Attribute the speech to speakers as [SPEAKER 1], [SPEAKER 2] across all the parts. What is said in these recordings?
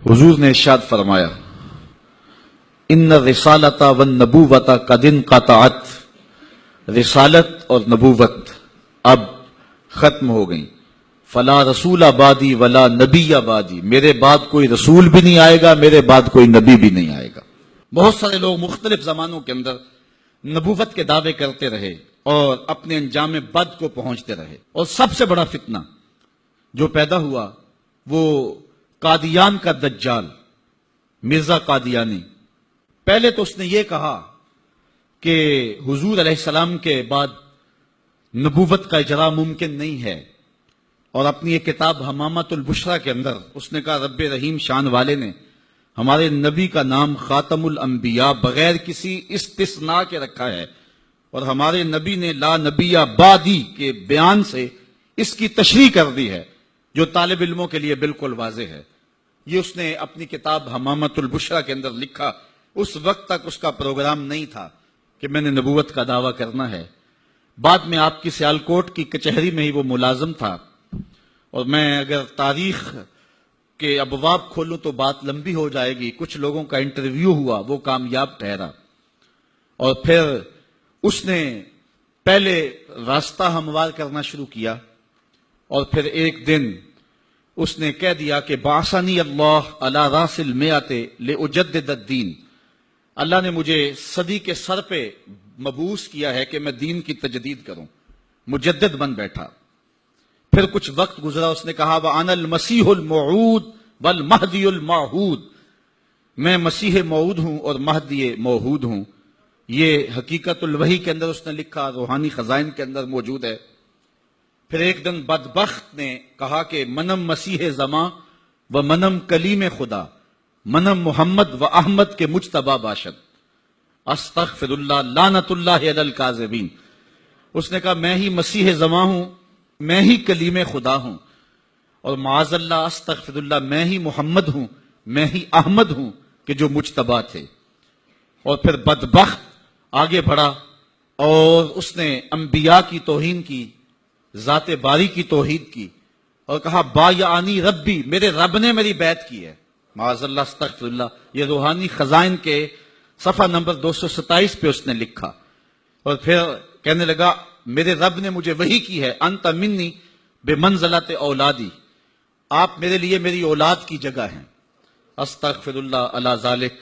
[SPEAKER 1] حضور نے ارشاد فرمایا ان الرسالۃ والنبوۃ قد انقطعت، رسالت اور نبوت اب ختم ہو گئی. فلا رسول بعدی ولا نبی بعدی، میرے بعد کوئی رسول بھی نہیں آئے گا، میرے بعد کوئی نبی بھی نہیں آئے گا. بہت سارے لوگ مختلف زمانوں کے اندر نبوت کے دعوے کرتے رہے اور اپنے انجام بد کو پہنچتے رہے، اور سب سے بڑا فتنہ جو پیدا ہوا وہ قادیان کا دجال مرزا قادیانی. پہلے تو اس نے یہ کہا کہ حضور علیہ السلام کے بعد نبوت کا اجرا ممکن نہیں ہے، اور اپنی ایک کتاب حمامۃ البشریٰ کے اندر اس نے کہا رب رحیم شان والے نے ہمارے نبی کا نام خاتم الانبیاء بغیر کسی استثناء کے رکھا ہے، اور ہمارے نبی نے لا نبی بعدی کے بیان سے اس کی تشریح کر دی ہے جو طالب علموں کے لیے بالکل واضح ہے. یہ اس نے اپنی کتاب حمامۃ البشریٰ کے اندر لکھا. اس وقت تک اس کا پروگرام نہیں تھا کہ میں نے نبوت کا دعویٰ کرنا ہے. بعد میں آپ کی سیالکوٹ کی کچہری میں ہی وہ ملازم تھا، اور میں اگر تاریخ کے ابواب کھولوں تو بات لمبی ہو جائے گی. کچھ لوگوں کا انٹرویو ہوا، وہ کامیاب ٹھہرا، اور پھر اس نے پہلے راستہ ہموار کرنا شروع کیا، اور پھر ایک دن اس نے کہہ دیا کہ بعثنی اللہ علی راس المئۃ لأجدد الدین، اللہ نے مجھے صدی کے سر پہ مبعوث کیا ہے کہ میں دین کی تجدید کروں. مجدد بن بیٹھا. پھر کچھ وقت گزرا، اس نے کہا وَأَنَا الْمَسِيحُ الْمَوْعُودُ وَالْمَهْدِيُ الْمَوْعُودُ، میں مسیح موعود ہوں اور مہدی موعود ہوں. یہ حقیقت الوحی کے اندر اس نے لکھا، روحانی خزائن کے اندر موجود ہے. پھر ایک دن بدبخت نے کہا کہ منم مسیح زماں و منم کلیم خدا، منم محمد و احمد کے مجتبی باشد، استغفر اللہ لعنت اللہ علی الکاذبین. اس نے کہا میں ہی مسیح زماں ہوں، میں ہی کلیم خدا ہوں، اور معاذ اللہ استغفر اللہ میں ہی محمد ہوں، میں ہی احمد ہوں کہ جو مجتبی تھے. اور پھر بدبخت آگے بڑھا اور اس نے انبیاء کی توہین کی، ذات باری کی توحید کی، اور کہا بایعنی ربی، میرے رب نے میری بیعت کی ہے. معاذ اللہ استغفر اللہ. یہ روحانی خزائن کے صفحہ نمبر 227 پہ اس نے لکھا. اور پھر کہنے لگا میرے رب نے مجھے وحی کی ہے انت منی بمنزلت اولادی، آپ میرے لیے میری اولاد کی جگہ ہیں. استغفر اللہ علی ذالک.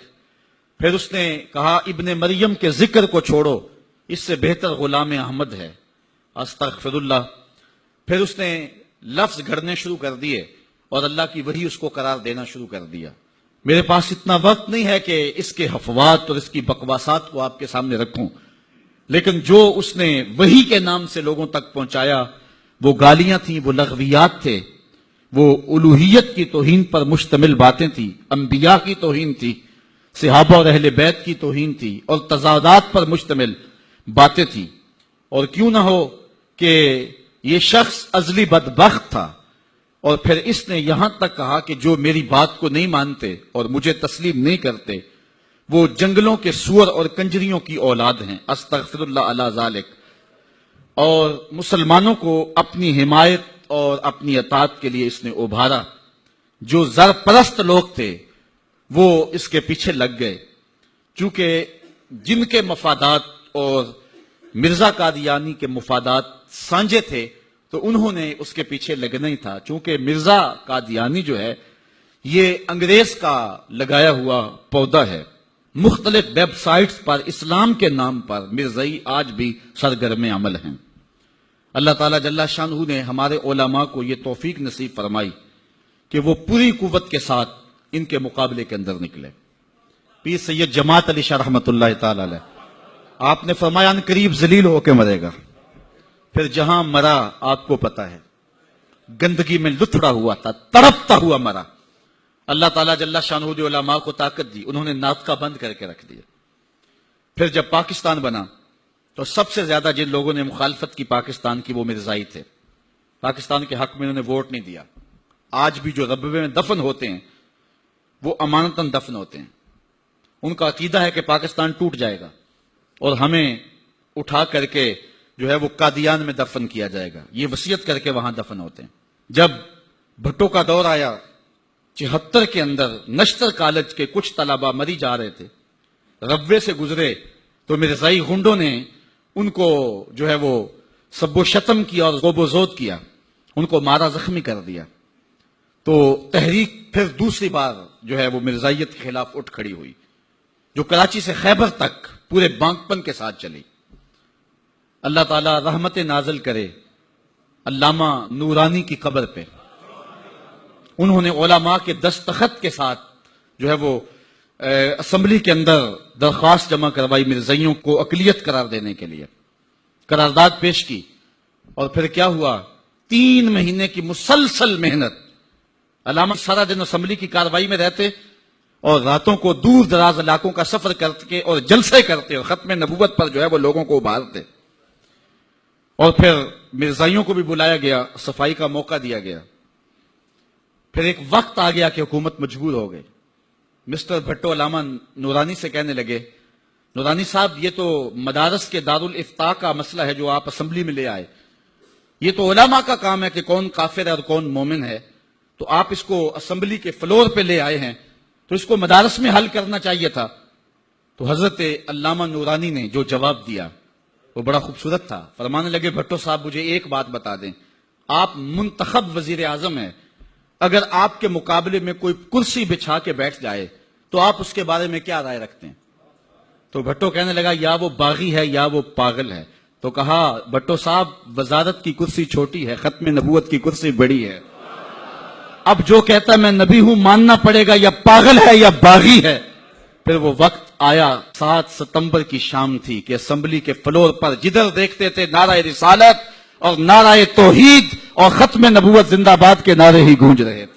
[SPEAKER 1] پھر اس نے کہا ابن مریم کے ذکر کو چھوڑو، اس سے بہتر غلام احمد ہے. استغفر اللہ. پھر اس نے لفظ گھڑنے شروع کر دیے اور اللہ کی وحی اس کو قرار دینا شروع کر دیا. میرے پاس اتنا وقت نہیں ہے کہ اس کے حفوات اور اس کی بکواسات کو آپ کے سامنے رکھوں، لیکن جو اس نے وحی کے نام سے لوگوں تک پہنچایا وہ گالیاں تھیں، وہ لغویات تھے، وہ الوہیت کی توہین پر مشتمل باتیں تھیں، انبیاء کی توہین تھی، صحابہ اور اہل بیت کی توہین تھی، اور تضادات پر مشتمل باتیں تھیں. اور کیوں نہ ہو کہ یہ شخص ازلی بدبخت تھا، اور پھر اس نے یہاں تک کہا کہ جو میری بات کو نہیں مانتے اور مجھے تسلیم نہیں کرتے وہ جنگلوں کے سور اور کنجریوں کی اولاد ہیں. استغفر اللہ علی ذالک. اور مسلمانوں کو اپنی حمایت اور اپنی اطاعت کے لیے اس نے ابھارا. جو زر پرست لوگ تھے وہ اس کے پیچھے لگ گئے، چونکہ جن کے مفادات اور مرزا قادیانی کے مفادات سانجے تھے تو انہوں نے اس کے پیچھے لگنا ہی تھا. چونکہ مرزا قادیانی جو ہے یہ انگریز کا لگایا ہوا پودا ہے. مختلف ویب سائٹس پر اسلام کے نام پر مرزائی آج بھی سرگرم عمل ہیں. اللہ تعالیٰ جل شانہ نے ہمارے علماء کو یہ توفیق نصیب فرمائی کہ وہ پوری قوت کے ساتھ ان کے مقابلے کے اندر نکلے. پیر سید جماعت علی شاہ رحمۃ اللہ تعالی علیہ، آپ نے فرمایا ان قریب ذلیل ہو کے مرے گا. پھر جہاں مرا آپ کو پتا ہے، گندگی میں لتھڑا ہوا تھا، تڑپتا ہوا مرا. اللہ تعالیٰ جل شانہ نے علماء کو طاقت دی، انہوں نے ناطقہ بند کر کے رکھ دیا. پھر جب پاکستان بنا تو سب سے زیادہ جن لوگوں نے مخالفت کی پاکستان کی وہ مرزائی تھے. پاکستان کے حق میں انہوں نے ووٹ نہیں دیا. آج بھی جو ربوے میں دفن ہوتے ہیں وہ امانتاً دفن ہوتے ہیں. ان کا عقیدہ ہے کہ پاکستان ٹوٹ جائے گا اور ہمیں اٹھا کر کے جو ہے وہ قادیان میں دفن کیا جائے گا. یہ وصیت کر کے وہاں دفن ہوتے ہیں. جب بھٹو کا دور آیا 74 کے اندر نشتر کالج کے کچھ طلبہ مری جا رہے تھے، ربوے سے گزرے تو مرزائی غنڈوں نے ان کو جو ہے وہ سب و شتم کیا اور غوب و زود کیا، ان کو مارا زخمی کر دیا۔ تو تحریک پھر دوسری بار جو ہے وہ مرزائیت کے خلاف اٹھ کھڑی ہوئی، جو کراچی سے خیبر تک پورے بانکپن کے ساتھ چلی۔ اللہ تعالیٰ رحمت نازل کرے علامہ نورانی کی قبر پہ۔ انہوں نے علماء کے دستخط کے ساتھ جو ہے وہ اسمبلی کے اندر درخواست جمع کروائی مرزائیوں کو اقلیت قرار دینے کے لیے، قرارداد پیش کی، اور پھر کیا ہوا، 3 مہینے کی مسلسل محنت۔ علامہ سارا دن اسمبلی کی کارروائی میں رہتے اور راتوں کو دور دراز علاقوں کا سفر کرتے اور جلسے کرتے اور ختم نبوت پر جو ہے وہ لوگوں کو ابھارتے، اور پھر مرزائیوں کو بھی بلایا گیا، صفائی کا موقع دیا گیا۔ پھر ایک وقت آ گیا کہ حکومت مجبور ہو گئی۔ مسٹر بھٹو علامہ نورانی سے کہنے لگے، نورانی صاحب یہ تو مدارس کے دارالافتاء کا مسئلہ ہے جو آپ اسمبلی میں لے آئے، یہ تو علماء کا کام ہے کہ کون کافر ہے اور کون مومن ہے، تو آپ اس کو اسمبلی کے فلور پہ لے آئے ہیں تو اس کو مدارس میں حل کرنا چاہیے تھا۔ تو حضرت علامہ نورانی نے جو جواب دیا وہ بڑا خوبصورت تھا۔ فرمانے لگے، بھٹو صاحب مجھے ایک بات بتا دیں، آپ منتخب وزیر اعظم ہیں، اگر آپ کے مقابلے میں کوئی کرسی بچھا کے بیٹھ جائے تو آپ اس کے بارے میں کیا رائے رکھتے ہیں؟ تو بھٹو کہنے لگا، یا وہ باغی ہے یا وہ پاگل ہے۔ تو کہا، بھٹو صاحب وزارت کی کرسی چھوٹی ہے، ختم نبوت کی کرسی بڑی ہے، اب جو کہتا میں نبی ہوں ماننا پڑے گا، یا پاگل ہے یا باغی ہے۔ پھر وہ وقت آیا، 7 ستمبر کی شام تھی کہ اسمبلی کے فلور پر جدھر دیکھتے تھے نعرہ رسالت اور نعرہ توحید اور ختم نبوت زندہ باد کے نعرے ہی گونج رہے تھے۔